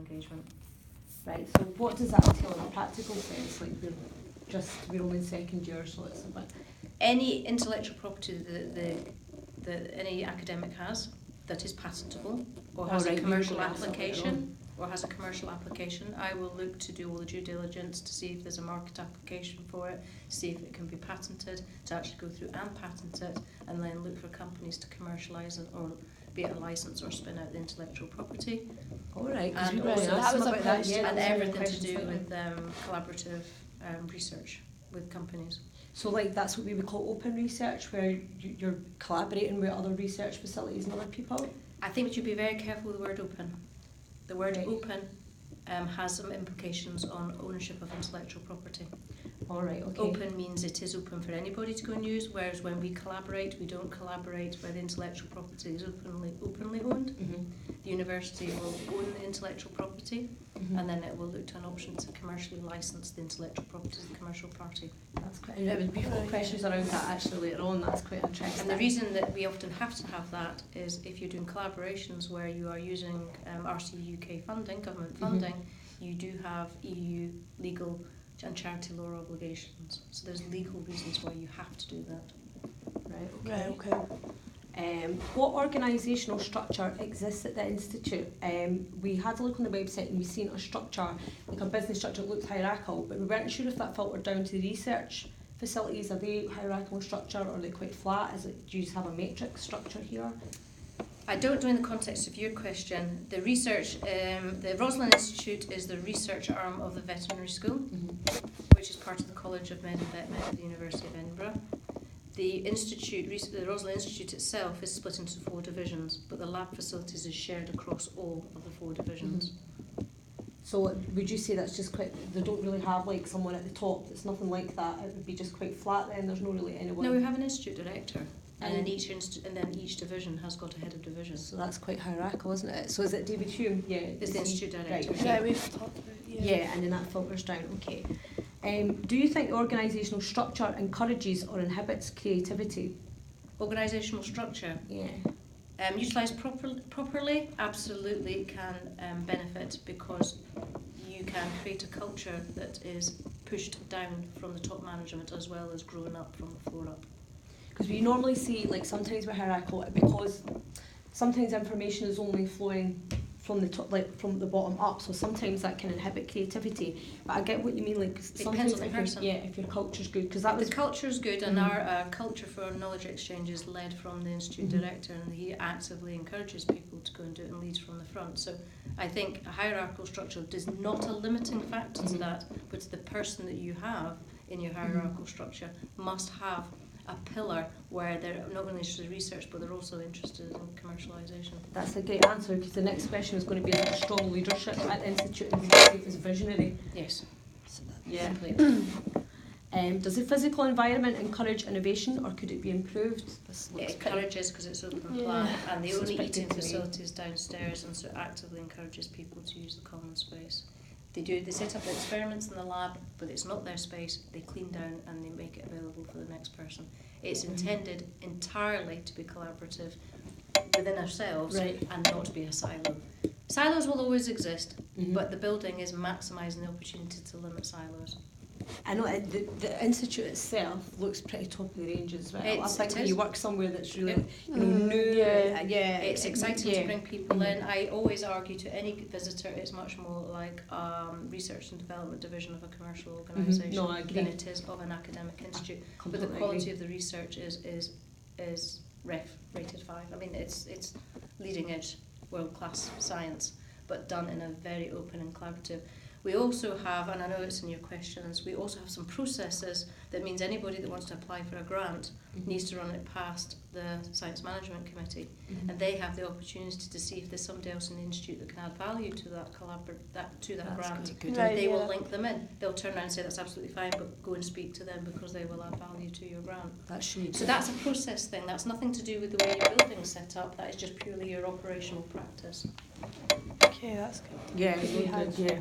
engagement. Right, so what does that entail in a practical sense? Like we're only in second year, so it's a bit... Any intellectual property that any academic has that is patentable or has a commercial application, I will look to do all the due diligence to see if there's a market application for it, see if it can be patented, to actually go through and patent it, and then look for companies to commercialise it, or be it a licence or spin out the intellectual property. All right, and also and everything to do with collaborative research with companies. So like that's what we would call open research, where you're collaborating with other research facilities and other people? I think we should be very careful with the word open. The word open has some implications on ownership of intellectual property. All right, okay. Open means it is open for anybody to go and use, whereas when we collaborate, we don't collaborate where the intellectual property is openly owned. Mm-hmm. The university will own the intellectual property, mm-hmm. and then it will look to an option to commercially license the intellectual property to the commercial party. That's quite, and there would be questions around that actually later on. That's quite interesting. And the reason that we often have to have that is if you're doing collaborations where you are using RC UK funding, government funding, mm-hmm. you do have EU legal and charity law obligations. So there's legal reasons why you have to do that. Right, okay. What organisational structure exists at the Institute? We had a look on the website and we've seen a structure, like a business structure that looks hierarchical, but we weren't sure if that filtered down to the research facilities. Are they hierarchical structure or are they quite flat? Do you just have a matrix structure here? I don't know in the context of your question. The research, the Roslin Institute is the research arm of the veterinary school, mm-hmm. which is part of the College of Med and Vet Med at the University of Edinburgh. The Roslin Institute itself is split into 4 divisions, but the lab facilities is shared across all of the 4 divisions. Mm-hmm. So would you say that's just quite, they don't really have like someone at the top, it's nothing like that, it would be just quite flat then, there's no really anyone? No, we have an institute director. And then each division has got a head of division. So that's quite hierarchical, isn't it? So is it David Hume? Yeah. Is the institute director. Right, okay. Yeah, we've talked about it. Yeah, and then that filters down, okay. Do you think the organisational structure encourages or inhibits creativity? Organisational structure? Yeah. Utilised properly, absolutely can benefit, because you can create a culture that is pushed down from the top management as well as growing up from the floor up. Because we normally see, like sometimes we're hierarchical because sometimes information is only flowing from the top, like from the bottom up. So sometimes that can inhibit creativity. But I get what you mean. Like sometimes if your culture's good, because that was the culture's good, and our culture for knowledge exchange is led from the institute director, and he actively encourages people to go and do it and leads from the front. So I think a hierarchical structure is not a limiting factor to that, but the person that you have in your hierarchical structure must have a pillar where they're not only interested in research but they're also interested in commercialisation. That's a great answer, because the next question is going to be about strong leadership at the Institute, and you see if it's visionary. Yes. So completely. Does the physical environment encourage innovation, or could it be improved? It encourages, because it's open plan, and the only eating facility is downstairs, and so it actively encourages people to use the common space. They set up experiments in the lab, but it's not their space. They clean down and they make it available for the next person. It's intended entirely to be collaborative within ourselves and not to be a silo. Silos will always exist, but the building is maximising the opportunity to limit silos. I know the institute itself looks pretty top of the range as well. I think when you work somewhere that's really new, it's exciting to bring people in. I always argue to any visitor it's much more like research and development division of a commercial organisation than it is of an academic institute. But the quality of the research is rated 5. I mean, it's leading edge, world class science, but done in a very open and collaborative. We also have, and I know it's in your questions, we also have some processes that means anybody that wants to apply for a grant needs to run it past the Science Management Committee, and they have the opportunity to see if there's somebody else in the institute that can add value to that grant. They will link them in. They'll turn around and say that's absolutely fine, but go and speak to them because they will add value to your grant. So that's a process thing. That's nothing to do with the way your building's set up. That is just purely your operational practice. Okay, that's good. Yeah, really good. Yeah.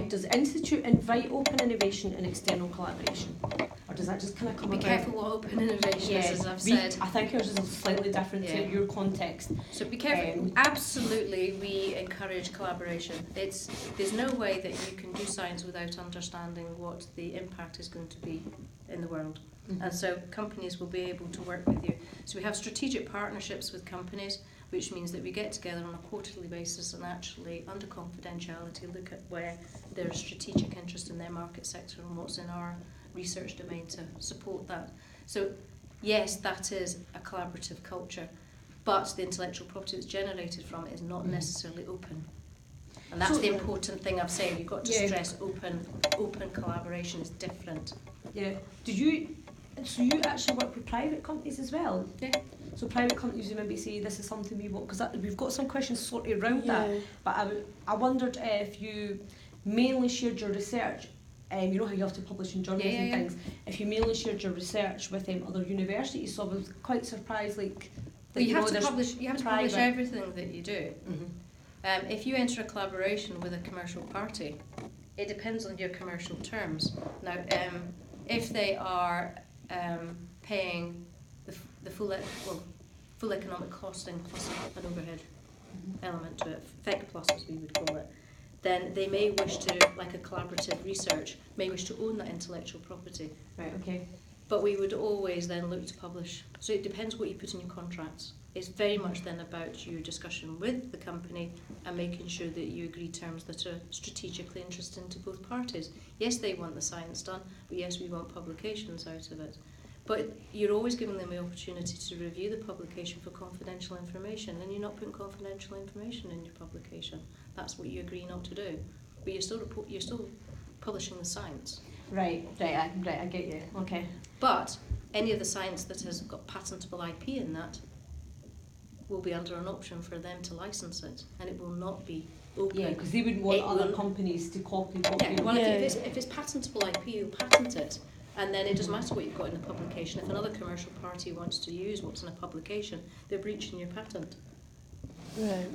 Does the Institute invite open innovation and external collaboration? Or does that just kind of come Be about? careful what open innovation is, as I've said. I think ours is slightly different to your context. So be careful. Absolutely, we encourage collaboration. There's no way that you can do science without understanding what the impact is going to be in the world. Mm-hmm. And so companies will be able to work with you. So we have strategic partnerships with companies, which means that we get together on a quarterly basis and actually, under confidentiality, look at where there's strategic interest in their market sector and what's in our research domain to support that. So yes, that is a collaborative culture, but the intellectual property that's generated from it is not necessarily open. And that's the important thing I've said. You've got to stress open collaboration is different. Yeah. So you actually work with private companies as well? Yeah. So private companies who maybe say this is something we want, because we've got some questions sort of around that. But I wondered if you mainly shared your research, you know how you have to publish in journals and things. If you mainly shared your research with other universities, so I was quite surprised. You have to publish everything that you do. Mm-hmm. If you enter a collaboration with a commercial party, it depends on your commercial terms. Now, if they are paying the full economic costing plus an overhead element to it, FEC plus as we would call it, then they may wish to, like a collaborative research, may wish to own that intellectual property. Right, okay. But we would always then look to publish. So it depends what you put in your contracts. It's very much then about your discussion with the company and making sure that you agree terms that are strategically interesting to both parties. Yes, they want the science done, but yes, we want publications out of it. But you're always giving them the opportunity to review the publication for confidential information, and you're not putting confidential information in your publication. That's what you agree not to do. But you're still publishing the science. Right, I get you. Okay. But any of the science that has got patentable IP in that will be under an option for them to license it, and it will not be open. Yeah, because they would want other companies to copy what they well, if it's patentable IP, you'll patent it. And then it doesn't matter what you've got in the publication. If another commercial party wants to use what's in a publication, they're breaching your patent. Right.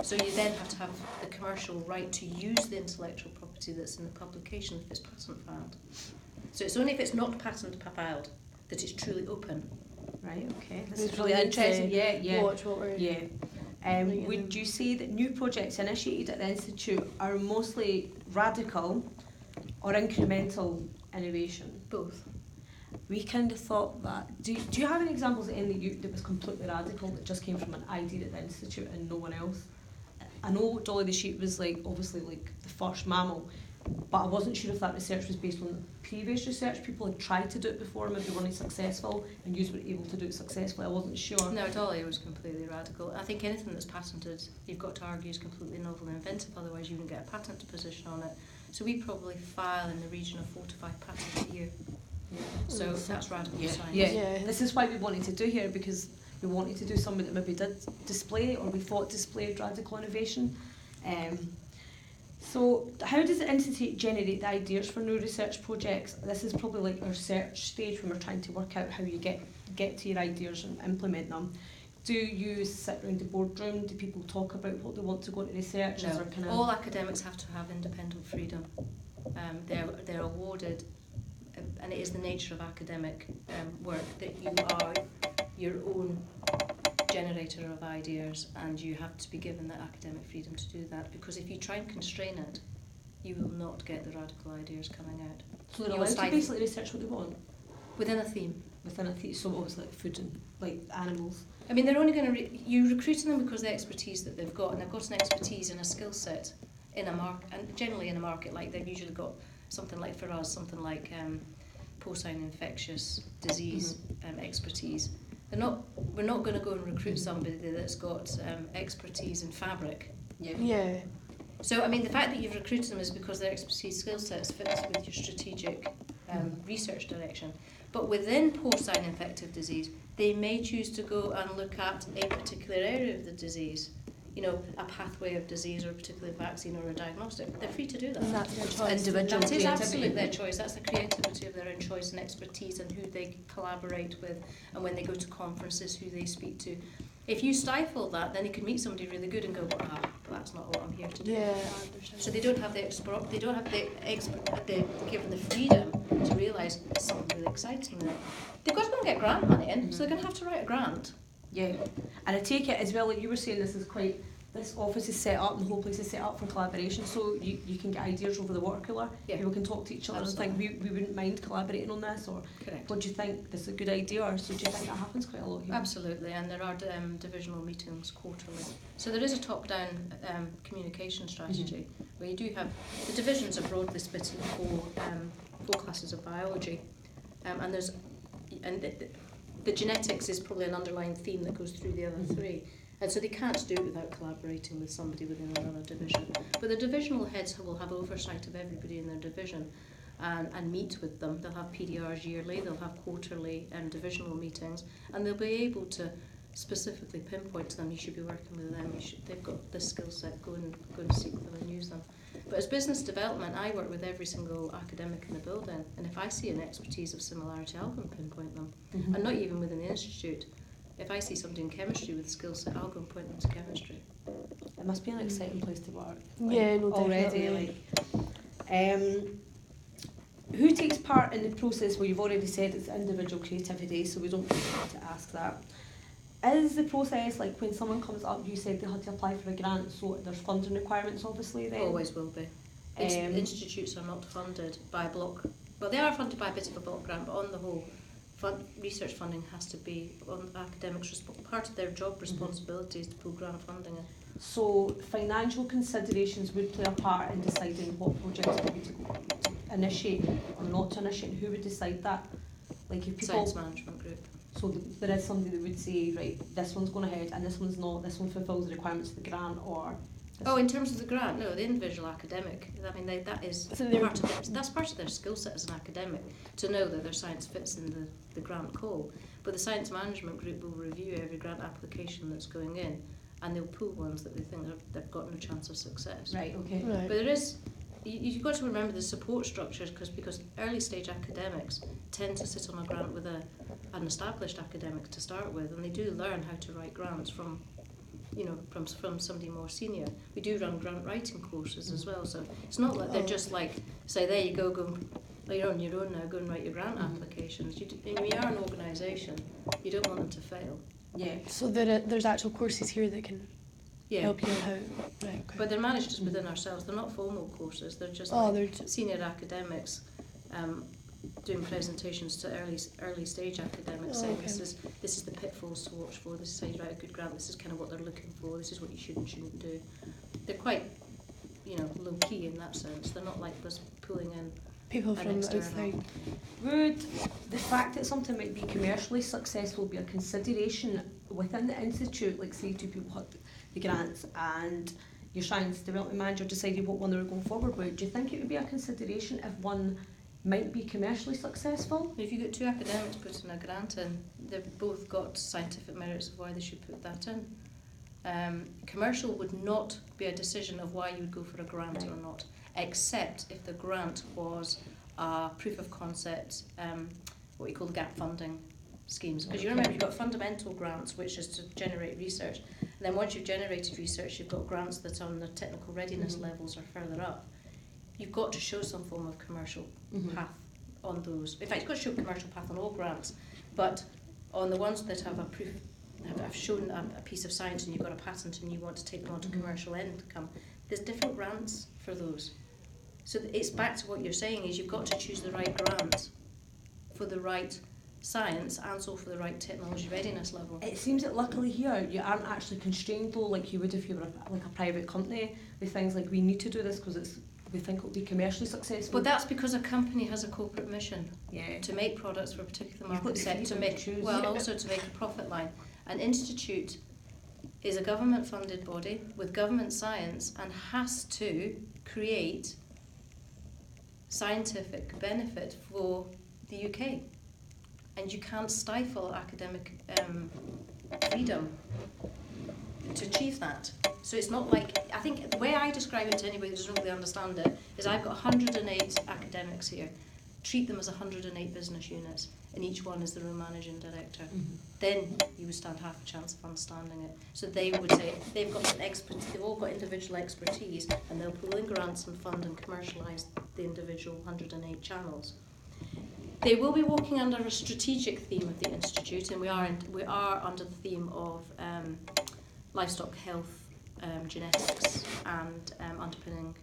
So you then have to have the commercial right to use the intellectual property that's in the publication if it's patent filed. So it's only if it's not patent filed that it's truly open. Right, okay. This is really interesting. Watch what we're would you say that new projects initiated at the Institute are mostly radical or incremental innovation? Both. We kind of thought that. Do you have any examples of any that was completely radical, that just came from an idea at the Institute and no one else? I know Dolly the sheep was obviously the first mammal, but I wasn't sure if that research was based on previous research. People had tried to do it before, maybe weren't successful, and you were able to do it successfully. I wasn't sure. No, Dolly was completely radical. I think anything that's patented, you've got to argue is completely novel and inventive, otherwise you wouldn't get a patent position on it. So we probably file in the region of 4 to 5 patents a year. Yeah. So that's radical science. Yeah. This is why we wanted to do here, because we wanted to do something that maybe did display, or we thought displayed radical innovation. So how does the Institute generate the ideas for new research projects? This is probably our research stage when we're trying to work out how you get to your ideas and implement them. Do you sit around the boardroom? Do people talk about what they want to go into research? No. All academics have to have independent freedom. They're awarded, and it is the nature of academic work that you are your own generator of ideas, and you have to be given that academic freedom to do that, because if you try and constrain it, you will not get the radical ideas coming out. So they're allowed to basically research what they want? Within a theme. Within a theme, so what was food and animals? I mean, they're only going to you're recruiting them because of the expertise that they've got, and they've got an expertise and a skill set in a market, and generally in a market like they've usually got something like, for us, something like porcine infectious disease expertise. We're not going to go and recruit somebody that's got expertise in fabric. Yeah. So I mean, the fact that you've recruited them is because their expertise skill sets fits with your strategic research direction. But within porcine infective disease, they may choose to go and look at a particular area of the disease, a pathway of disease or a particular vaccine or a diagnostic. They're free to do that. And that's their choice. Individual that is absolutely their choice. That's the creativity of their own choice and expertise, and who they collaborate with, and when they go to conferences, who they speak to. If you stifle that, then you can meet somebody really good and go, that's not what I'm here to do. Yeah, I understand. So they don't have given the freedom to realise something really exciting there. They've got to go and get grant money in, so they're going to have to write a grant. Yeah, and I take it as well, like you were saying, this office is set up, and the whole place is set up for collaboration, so you can get ideas over the water cooler. Yeah. People can talk to each other and think, we wouldn't mind collaborating on this, or Correct. what do you think, this is a good idea, or so do you think that happens quite a lot here? Absolutely, and there are divisional meetings quarterly. So there is a top-down communication strategy where you do have, the divisions are broadly split into four classes of biology, and the genetics is probably an underlying theme that goes through the other three. And so they can't do it without collaborating with somebody within another division. But the divisional heads will have oversight of everybody in their division and meet with them. They'll have PDRs yearly, they'll have quarterly divisional meetings, and they'll be able to specifically pinpoint to them, you should be working with them, they've got this skill set, go and seek them and use them. But as business development, I work with every single academic in the building, and if I see an expertise of similarity, I'll go and pinpoint them. And not even within the institute. If I see somebody in chemistry with a skill set, I'll go and point them to chemistry. It must be an exciting place to work. Yeah, no, already. definitely. Who takes part in the process? Well, you've already said it's individual creativity, so we don't need to ask that. Is the process like when someone comes up, you said they had to apply for a grant, so there's funding requirements obviously then? Always will be. Institutes are not funded by a block. Well, they are funded by a bit of a block grant, but on the whole, research funding has to be on academics. Part of their job responsibility is to pull grant funding in. So financial considerations would play a part in deciding what projects maybe to initiate or not to initiate. Who would decide that? Like if people, Science management group. so there is somebody that would say, right, this one's going ahead and this one's not. This one fulfills the requirements of the grant, or. Oh, in terms of the grant, no, the individual academic. I mean, that is that's part of their skill set as an academic, to know that their science fits in the grant call. But the science management group will review every grant application that's going in, and they'll pull ones that they think they've got no chance of success. Right. Okay. Right. But there is, you've got to remember the support structures, because early stage academics tend to sit on a grant with an established academic to start with, and they do learn how to write grants from somebody more senior. We do run grant writing courses as well, so it's not like they're just like, say, there you go, you're on your own now, go and write your grant applications. You are an organisation, you don't want them to fail. Yeah. So there's actual courses here that can help you out. Right, okay. But they're managed just within ourselves. They're not formal courses, they're just senior academics doing presentations to early stage academics, saying this is the pitfalls to watch for, this is how you write a good grant, this is kind of what they're looking for, this is what you should and shouldn't do. They're quite low key in that sense. They're not like us pulling in people from outside. Would the fact that something might be commercially successful be a consideration within the institute? Like, say two people had the grants and your science development manager decided what one they were going forward with. Do you think it would be a consideration if one might be commercially successful? If you get two academics putting a grant in, they've both got scientific merits of why they should put that in. Commercial would not be a decision of why you would go for a grant or not, except if the grant was a proof of concept, what you call the gap funding schemes. Because you remember, you've got fundamental grants, which is to generate research. And then once you've generated research, you've got grants that on the technical readiness levels are further up. You've got to show some form of commercial path on those. In fact, you've got to show a commercial path on all grants, but on the ones that have a proof, have shown a piece of science and you've got a patent and you want to take them on to commercial income, there's different grants for those. So it's back to what you're saying, is you've got to choose the right grant for the right science and also for the right technology readiness level. It seems that luckily here you aren't actually constrained though, like you would if you were like a private company, with things like we need to do this because we think it'll be commercially successful. But that's because a company has a corporate mission to make products for a particular market set, also to make a profit line. An institute is a government funded body with government science and has to create scientific benefit for the UK. And you can't stifle academic freedom to achieve that. So it's not like, I think the way I describe it to anybody who doesn't really understand it is I've got 108 academics here. Treat them as 108 business units. and each one is their own managing director, then you would stand half a chance of understanding it. So they would say they've got an expertise, they've all got individual expertise, and they'll pool in grants and fund and commercialise the individual 108 channels. They will be working under a strategic theme of the Institute, and we are under the theme of livestock health, genetics, and underpinning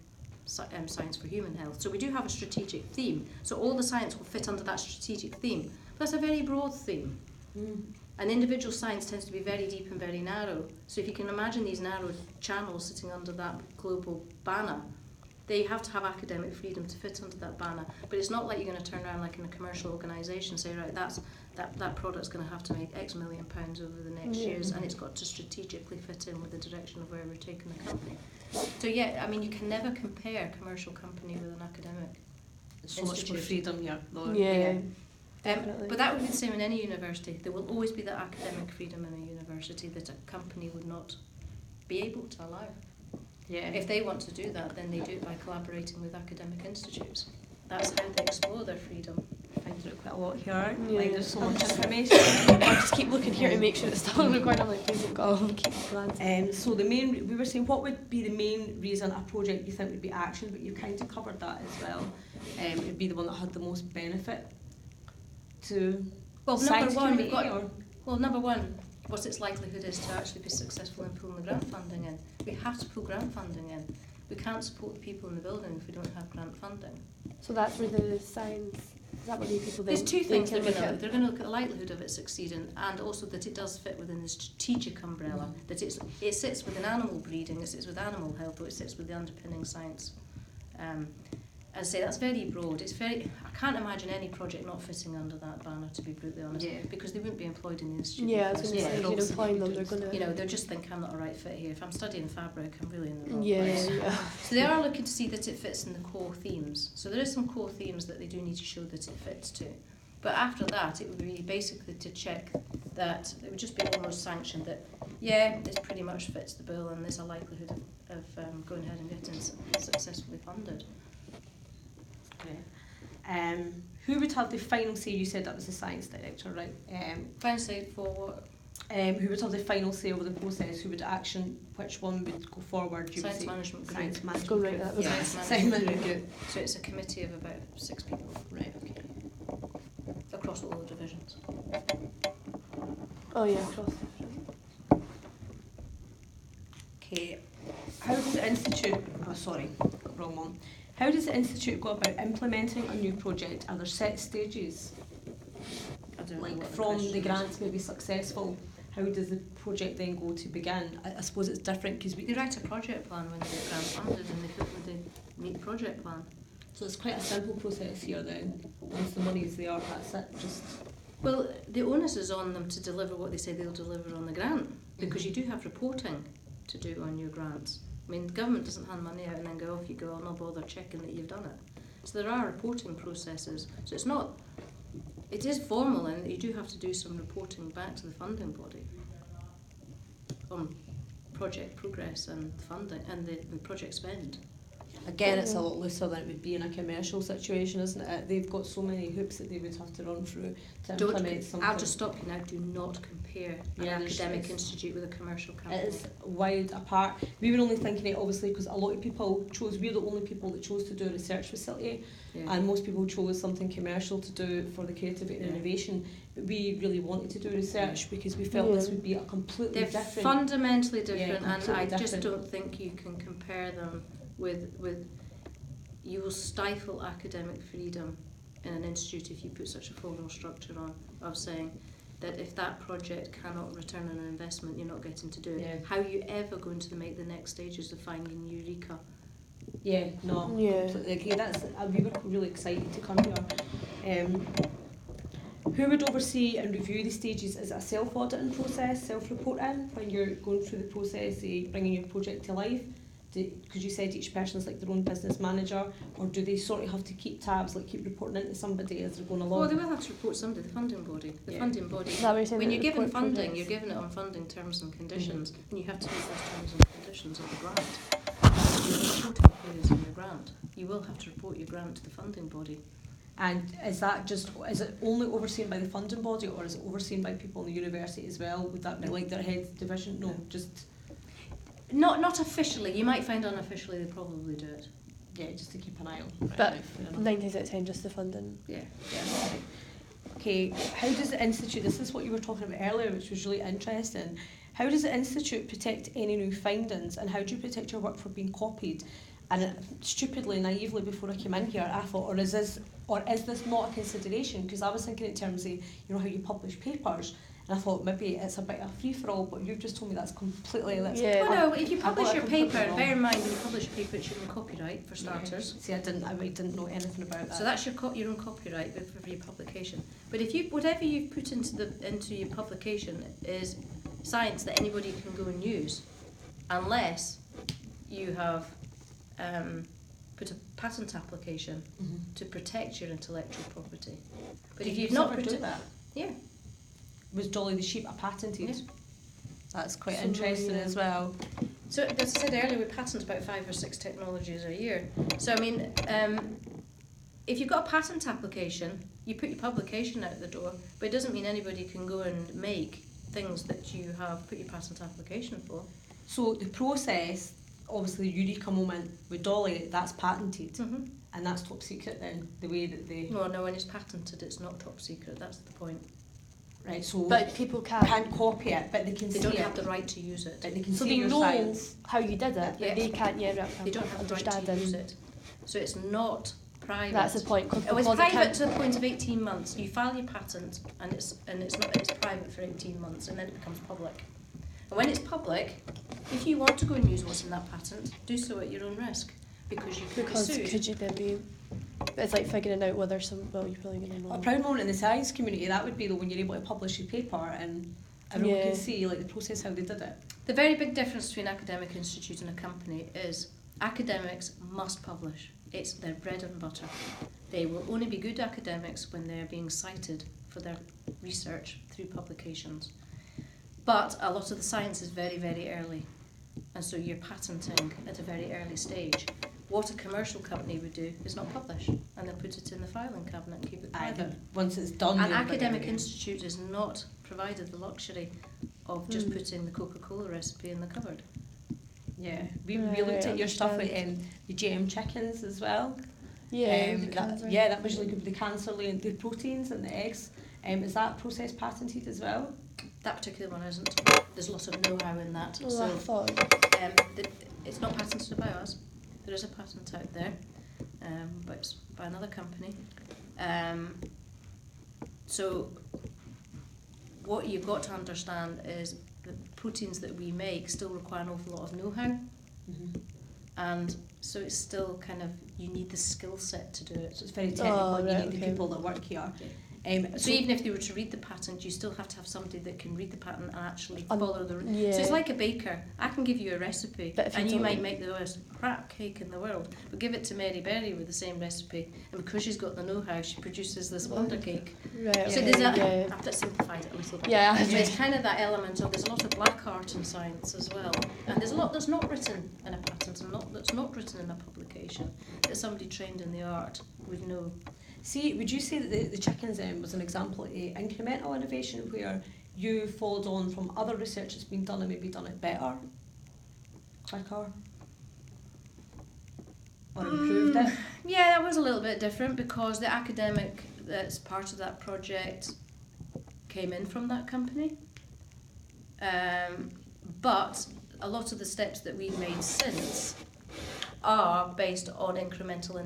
science for human health. So we do have a strategic theme. So all the science will fit under that strategic theme. But that's a very broad theme. And individual science tends to be very deep and very narrow. So if you can imagine these narrow channels sitting under that global banner, they have to have academic freedom to fit under that banner. But it's not like you're going to turn around like in a commercial organisation and say, right, that product's going to have to make X million pounds over the next years, and it's got to strategically fit in with the direction of where we're taking the company. So yeah, I mean, you can never compare a commercial company with an academic so much more freedom here, though. But that would be the same in any university. There will always be that academic freedom in a university that a company would not be able to allow. If they want to do that, then they do it by collaborating with academic institutes. That's how they explore their freedom. I find it quite a lot here. Like, there's so much information. I just keep looking here to make sure it's still recording. I'm like, please don't go. Keep glancing. So we were saying, what would be the main reason a project you think would be actioned? But you've kind of covered that as well. It would be the one that had the most benefit to number one, what its likelihood is to actually be successful in pulling the grant funding in. We have to pull grant funding in. We can't support the people in the building if we don't have grant funding. So that's where the science, is that what the people There's two things they're going to look. They're going to look at the likelihood of it succeeding, and also that it does fit within the strategic umbrella, that it sits within animal breeding, it sits with animal health, or it sits with the underpinning science. As I say, that's very broad. I can't imagine any project not fitting under that banner, to be brutally honest, because they wouldn't be employed in the institute. Yeah, I was going to say, if you're employing them, they're going to... they'll just think, I'm not a right fit here. If I'm studying fabric, I'm really in the wrong place. So they are looking to see that it fits in the core themes. So there is some core themes that they do need to show that it fits to. But after that, it would be basically to check that it would just be almost sanctioned that, this pretty much fits the bill, and there's a likelihood of going ahead and getting successfully funded. Who would have the final say? You said that was the science director, right? Final say for what? Who would have the final say over the process? Who would action? Which one would go forward? Science management group. Science management go right group. Science management group. So it's a committee of about 6 people. Right. Okay. Across all the divisions. Oh yeah, across. Okay. How does the institute? Wrong one. How does the institute go about implementing a new project? Are there set stages? Like from the grants maybe successful, how does the project then go to begin? I suppose it's different because they write a project plan when they get grant funded, and they meet the project plan. So it's quite a simple process here then. Once the money is there, that's it. Well, the onus is on them to deliver what they say they'll deliver on the grant, because you do have reporting to do on your grants. I mean, the government doesn't hand money out and then go, off you go, I'll not bother checking that you've done it. So there are reporting processes. So it is formal, and you do have to do some reporting back to the funding body on project progress and funding and the project spend. Again, it's a lot looser than it would be in a commercial situation, isn't it? They've got so many hoops that they would have to run through to implement something. I'll just stop you now. Do not compare an academic institute with a commercial company. It is wide apart. We were only thinking it obviously because a lot of people we're the only people that chose to do a research facility, and most people chose something commercial to do for the creativity and innovation. But we really wanted to do research because we felt this would be a completely different... They're fundamentally different, and I just don't think you can compare them with you will stifle academic freedom in an institute if you put such a formal structure on of saying that if that project cannot return an investment, you're not getting to do it. How are you ever going to make the next stages of finding Eureka? Completely agree. We were really excited to come here. Who would oversee and review the stages? Is it a self-auditing process, self-reporting, when you're going through the process of bringing your project to life? Because you said each person is like their own business manager, or do they sort of have to keep tabs, like keep reporting into somebody as they're going along? Well, they will have to report somebody, the funding body. Funding body. When you're given funding, you're given it on funding terms and conditions, and you have to meet those terms and conditions of the grant. You're reporting periods in your grant. You will have to report your grant to the funding body. And is it only overseen by the funding body, or is it overseen by people in the university as well? Would that be like their head division? No, just... Not officially. You might find unofficially they probably do it. Yeah, just to keep an eye on. But 9 times out of 10, just the funding. Yeah. Okay, how does the Institute, this is what you were talking about earlier, which was really interesting, how does the Institute protect any new findings, and how do you protect your work from being copied? And stupidly, naively, before I came in here, I thought, or is this not a consideration? Because I was thinking in terms of, how you publish papers, and I thought maybe it's a bit of a free-for-all, but you've just told me that's completely... No, if you publish your paper, bear in mind when you publish a paper it's your own copyright, for starters. Yeah. See, I didn't know anything about that. So that's your own copyright for your publication. But if whatever you've put into your publication is science that anybody can go and use, unless you have put a patent application to protect your intellectual property. But if you've not put it... that? Yeah. Was Dolly the sheep patented? Yeah. That's quite interesting as well. So, as I said earlier, we patent about 5 or 6 technologies a year. So, I mean, if you've got a patent application, you put your publication out the door, but it doesn't mean anybody can go and make things that you have put your patent application for. So, the process, obviously, the Eureka moment with Dolly, that's patented, and that's top secret then, the way that they... Well, no, when it's patented, it's not top secret, that's the point. Right, so but people can't copy it, but they can see it. They don't have the right to use it. But they can so see they your know science. how you did it, but they can't They don't have the right to use it. So it's not private. That's the point. It's private to the point of 18 months. You file your patent, and it's private for 18 months, and then it becomes public. And when it's public, if you want to go and use what's in that patent, do so at your own risk, because you could be sued. Could you then be... It's like figuring out whether you're probably going to know. A proud moment in the science community, that would be when you're able to publish your paper and everyone can see the process, how they did it. The very big difference between an academic institute and a company is academics must publish. It's their bread and butter. They will only be good academics when they're being cited for their research through publications. But a lot of the science is very, very early, and so you're patenting at a very early stage. What a commercial company would do is not publish, and they'll put it in the filing cabinet and keep it private. Once it's done. An academic institute is not provided the luxury of just putting the Coca-Cola recipe in the cupboard. Yeah, we looked at your stuff with the GM chickens as well. Yeah, that was really good with the cancer, the proteins and the eggs. Is that process patented as well? That particular one isn't. There's lots of know-how in that. Well, so I thought... it's not patented by us. There is a patent out there, but it's by another company. So what you've got to understand is the proteins that we make still require an awful lot of know-how. And so it's still kind of, you need the skill set to do it. So it's very technical, and you need the people that work here. So even if they were to read the patent, you still have to have somebody that can read the patent and actually follow the... So it's like a baker. I can give you a recipe, and you might make the most crap cake in the world, but give it to Mary Berry with the same recipe, and because she's got the know-how, she produces this wonder cake. Right, so there's I've simplified it a little bit. Yeah. So it's kind of that element of, there's a lot of black art in science as well, and there's a lot that's not written in a patent, and that's not written in a publication, that somebody trained in the art would know. See, would you say that the chickens was an example of incremental innovation where you followed on from other research that's been done and maybe done it better, quicker, or improved it? Yeah, that was a little bit different because the academic that's part of that project came in from that company. But a lot of the steps that we've made since are based on incremental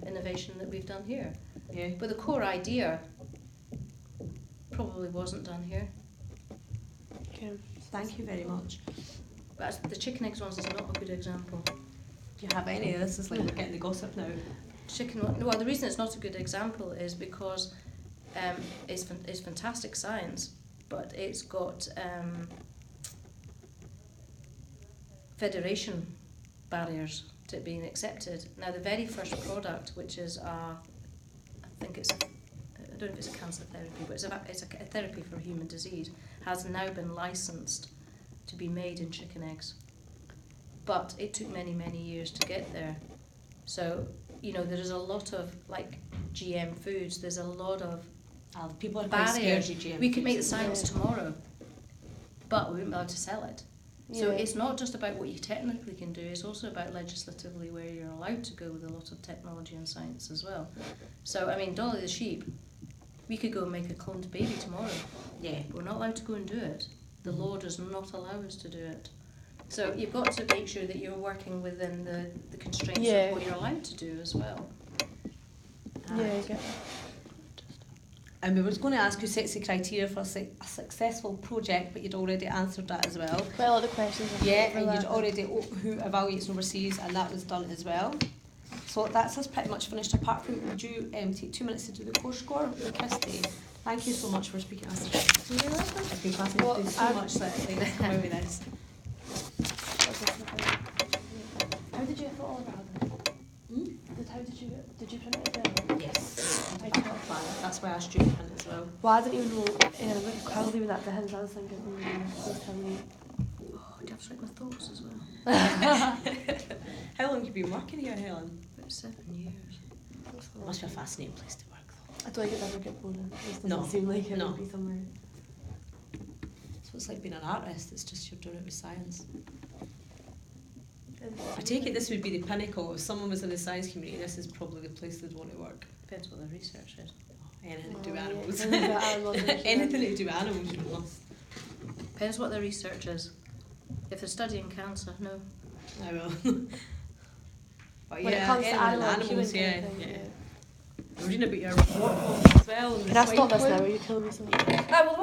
innovation that we've done here. Yeah. But the core idea probably wasn't done here. Okay. Thank you very much. But the chicken eggs ones is not a good example. Do you have any? This is like we're getting the gossip now. Well, the reason it's not a good example is because it's fantastic science, but it's got federation barriers to it being accepted. Now, the very first product, which is I don't know if it's a cancer therapy, but it's a therapy for a human disease, has now been licensed to be made in chicken eggs. But it took many, many years to get there. So you know, there is a lot of, like, GM foods, there's a lot of people are quite scared of GM. We could make the science tomorrow, but we wouldn't be allowed to sell it. So Yeah. it's not just about what you technically can do, it's also about legislatively where you're allowed to go with a lot of technology and science as well. So, I mean, Dolly the sheep, we could go and make a cloned baby tomorrow. Yeah. We're not allowed to go and do it. The law does not allow us to do it. So you've got to make sure that you're working within the constraints Yeah. of what you're allowed to do as well. Yeah, I get that. And we was going to ask you sets the criteria for a successful project, but you'd already answered that as well. Well, other questions. And you'd already who evaluates and oversees, and that was done as well. So that's us pretty much finished. Apart from, would you take 2 minutes to do the course score with Kirsty? Thank you so much for speaking to us today. It's been fascinating. There's so much that things come out with this. How did you get all of that? How did you print it down? Yes. I took a plan. That's why I asked you to print as well. Well, I didn't even know how to leave that to him, so I was thinking, please tell me. Oh, do you have to write my thoughts as well? How long have you been working here, Helen? About 7 years. It must be a fascinating place to work, though. I don't think it'd ever get boring. It just doesn't No. seem like it No. would be somewhere. So it's like being an artist, it's just you're doing it with science. I take it this would be the pinnacle. If someone was in the science community, this is probably the place they'd want to work. Depends what the research is. Anything to do with Yeah. animals. Anything about animals, Anything to do with animals, you must. Depends what the research is. If they're studying cancer, no. I will. But When it yeah, comes to anything with animals, yeah. human kind of thing, I'm reading about your report as well. Can I stop this now? Are you killing me so much? I will